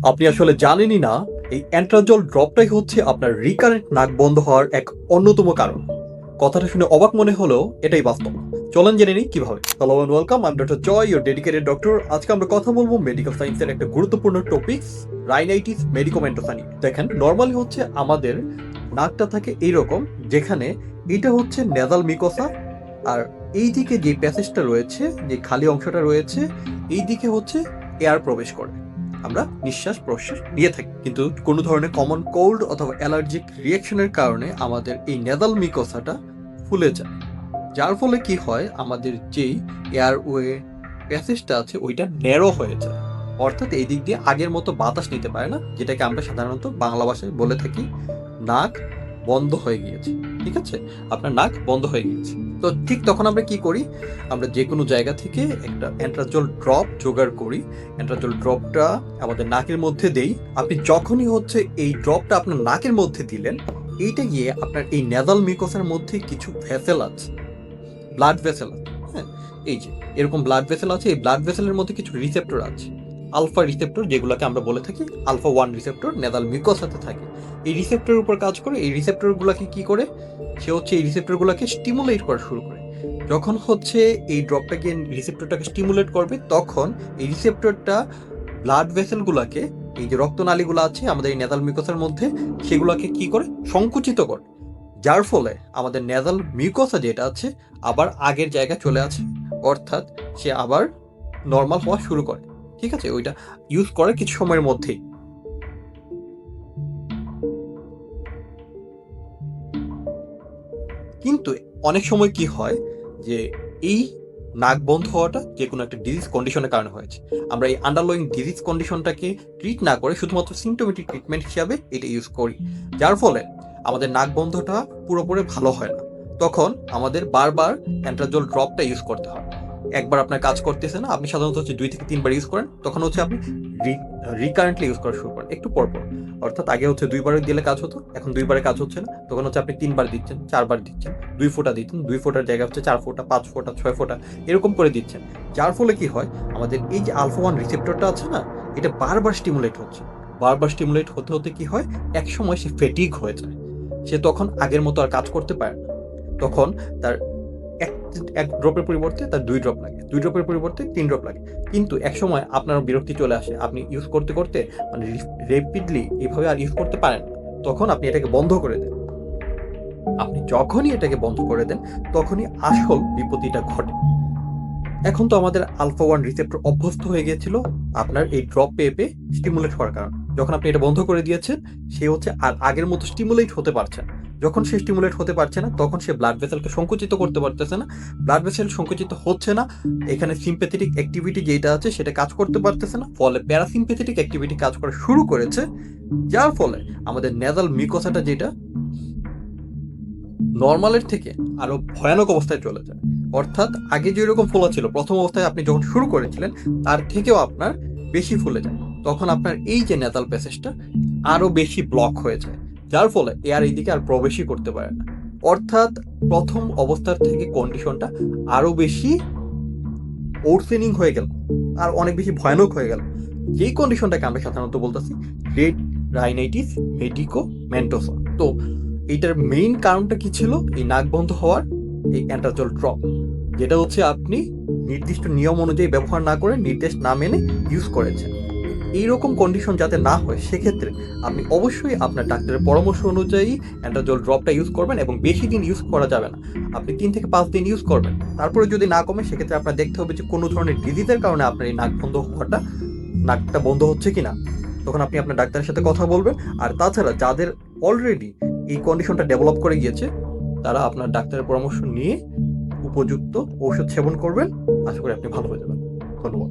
আপনি আসলে জানেনই না এই অ্যান্ট্রাজল ড্রপটাই হচ্ছে আপনার রিকারেন্ট নাক বন্ধ হওয়ার এক অন্যতম কারণ। কথাটা শুনে অবাক মনে হলেও এটাই বাস্তব। চলেন জেনে নিই কিভাবে। Hello and welcome, I am doctor Joy, your dedicated doctor. আজকে আমরা কথা বলবো মেডিকেল সায়েন্সের একটা গুরুত্বপূর্ণ টপিক, রাইনাইটিস মেডিকোমেন্টোসা নিয়ে। দেখেন, নর্মালি হচ্ছে আমাদের নাকটা থাকে এইরকম, যেখানে এটা হচ্ছে নেজাল মিকোসা, আর এই দিকে যে প্যাসেজটা রয়েছে, যে খালি অংশটা রয়েছে, এই দিকে হচ্ছে এয়ার প্রবেশ করে, আমরা নিঃশ্বাস প্রশ্বাস নিয়ে থাকি। কিন্তু কোনো ধরনের কমন কোল্ড অথবা অ্যালার্জিক রিয়াকশনের কারণে আমাদের এই নেজাল মিকোসাটা ফুলে যায়, যার ফলে কি হয়, আমাদের যেই এয়ারওয়ে প্যাসেজটা আছে ওইটা ন্যারো হয়ে যায়। অর্থাৎ এই দিক দিয়ে আগের মতো বাতাস নিতে পারে না, যেটাকে আমরা সাধারণত বাংলা ভাষায় বলে থাকি নাক বন্ধ হয়ে গিয়েছে। ঠিক আছে, আপনার নাক বন্ধ হয়ে গিয়েছে। তো ঠিক তখন আমরা কি করি, আমরা যে কোনো জায়গা থেকে একটা অ্যান্ট্রাজল ড্রপ জোগাড় করি। অ্যান্ট্রাজল ড্রপটা আমাদের নাকের মধ্যে দেই। আপনি যখনই হচ্ছে এই ড্রপটা আপনার নাকের মধ্যে দিলেন, এইটা গিয়ে আপনার এই নেজাল মিকোসার মধ্যে কিছু ভেসেল আছে, ব্লাড ভেসেল আছে। হ্যাঁ, এই যে এরকম ব্লাড ভেসেল আছে, এই ব্লাড ভেসেলের মধ্যে কিছু রিসেপ্টর আছে, আলফা রিসেপ্টর, যেগুলোকে আমরা বলে থাকি আলফা 1 রিসেপ্টর, নেজাল মিকোসাতে থাকে। এই রিসেপ্টরের উপর কাজ করে। এই রিসেপ্টরগুলোকে কি করে, সে হচ্ছে এই রিসেপ্টরগুলোকে স্টিমুলেট করা শুরু করে। যখন হচ্ছে এই ড্রপটাকে রিসেপ্টরটাকে স্টিমুলেট করবে, তখন এই রিসেপ্টরটা ব্লাড ভেসেলগুলোকে, এই যে রক্তনালীগুলো আছে আমাদের এই নেজাল মিকোসার মধ্যে, সেগুলোকে কি করে, সংকুচিত করে। যার ফলে আমাদের নেজাল মিউকোসা যেটা আছে আবার আগের জায়গায় চলে আসে, অর্থাৎ সে আবার নর্মাল হওয়া শুরু করে। ঠিক আছে, ওইটা ইউজ করে কিছু সময়ের মধ্যেই। কিন্তু অনেক সময় কি হয়, যে এই নাক বন্ধ হওয়াটা যে কোনো একটা ডিজিজ কন্ডিশনের কারণে হয়েছে। আমরা এই আন্ডারলোয়িং ডিজিজ কন্ডিশনটাকে ট্রিট না করে শুধুমাত্র সিমটোমেটিক ট্রিটমেন্ট হিসাবে এটা ইউজ করি, যার ফলে আমাদের নাক বন্ধটা পুরোপুরি ভালো হয় না। তখন আমাদের বারবার অ্যান্ট্রাজল ড্রপটা ইউজ করতে হয়। একবার আপনার কাজ করতেছে না, আপনি সাধারণত হচ্ছে 2 থেকে 3 বার ইউজ করেন, তখন হচ্ছে আপনি রিকারেন্টলি ইউজ করা শুরু করেন একটু পর পর। অর্থাৎ আগে হচ্ছে 2 বার দিলে কাজ হতো, এখন 2 বারে কাজ হচ্ছে না, তখন হচ্ছে আপনি 3 বার দিচ্ছেন, 4 বার দিচ্ছেন, 2 ফোঁটা দিচ্ছেন, 2 ফোঁটার জায়গায় হচ্ছে 4 ফোঁটা, 5 ফোঁটা, 6 ফোঁটা এরকম করে দিচ্ছেন। যার ফলে কি হয়, আমাদের এই যে আলফা 1 রিসেপ্টরটা আছে না, এটা বারবার স্টিমুলেট হচ্ছে। বারবার স্টিমুলেট হতে হতে কি হয়, একসময় সে ফেটিগ হয়ে যায়। সে তখন আগের মতো আর কাজ করতে পারে না। তখন তার এক এক ড্রপের পরিবর্তে তার 2 ড্রপ লাগে, 2 ড্রপের পরিবর্তে 3 ড্রপ লাগে। কিন্তু একসময় আপনার বিরক্তি চলে আসে, আপনি ইউজ করতে করতে মানে রেপিডলি এভাবে আর ইউজ করতে পারেন না। তখন আপনি এটাকে বন্ধ করে দেন। আপনি যখনই এটাকে বন্ধ করে দেন, তখনই আসল বিপত্তিটা ঘটে। এখন তো আমাদের আলফা 1 রিসেপ্টর অভ্যস্ত হয়ে গিয়েছিল আপনার এই ড্রপ পেয়ে পেয়ে স্টিমুলেট হওয়ার কারণে। যখন আপনি এটা বন্ধ করে দিয়েছেন, সে হচ্ছে আর আগের মতো স্টিমুলেট হতে পারছে না। যখন সে স্টিমুলেট হতে পারছে না, তখন সে ব্লাড ভেসেলকে সংকুচিত করতে পারতেছে না। ব্লাড ভেসেল সংকুচিত হচ্ছে না, এখানে সিম্প্যাথেটিক অ্যাক্টিভিটি যেটা আছে সেটা কাজ করতে পারতেছে না, ফলে প্যারাসিম্প্যাথেটিক অ্যাক্টিভিটি কাজ করা শুরু করেছে। যার ফলে আমাদের নেজাল মিকোসাটা যেটা নরমালের থেকে আরো ভয়ানক অবস্থায় চলে যায়। অর্থাৎ আগে যেরকম ফোলা ছিল প্রথম অবস্থায় আপনি যখন শুরু করেছিলেন, তার থেকেও আপনার বেশি ফুলে যায়। তখন আপনার এই যে নেজাল প্যাসেজটা আরো বেশি ব্লক হয়ে যায়, যার ফলে এয়ার এইদিকে আর প্রবেশই করতে পারে না। অর্থাৎ প্রথম অবস্থার থেকে কন্ডিশনটা আরো বেশি ওরসেনিং হয়ে গেল, আর অনেক বেশি ভয়ানক হয়ে গেল। যেই কন্ডিশনটাকে আমরা সাধারণত বলতেছি রেড রাইনাইটিস মেডিকোমেন্টোসা। তো এইটার মেইন কারণটা কি ছিল, এই নাক বন্ধ হওয়ার এই অ্যান্ট্রাজল ড্রপ, যেটা হচ্ছে আপনি নির্দিষ্ট নিয়ম অনুযায়ী ব্যবহার না করে, নির্দেশ না মেনে ইউজ করেছেন। এইরকম কন্ডিশন যাতে না হয়, সেক্ষেত্রে আপনি অবশ্যই আপনার ডাক্তারের পরামর্শ অনুযায়ী অ্যান্ট্রাজল ড্রপটা ইউজ করবেন, এবং বেশি দিন ইউজ করা যাবে না। আপনি 3 থেকে 5 দিন ইউজ করবেন, তারপরে যদি না কমে, সেক্ষেত্রে আপনার দেখতে হবে যে কোনো ধরনের ডিজিজের কারণে আপনার এই নাক বন্ধ হওয়াটা, নাকটা বন্ধ হচ্ছে কিনা। তখন আপনি আপনার ডাক্তারের সাথে কথা বলবেন। আর তাছাড়া যাদের অলরেডি এই কন্ডিশনটা ডেভেলপ করে গিয়েছে, তারা আপনার ডাক্তারের পরামর্শ নিয়ে উপযুক্ত ঔষধ সেবন করবেন। আশা করি আপনি ভালো হয়ে যাবেন। ধন্যবাদ।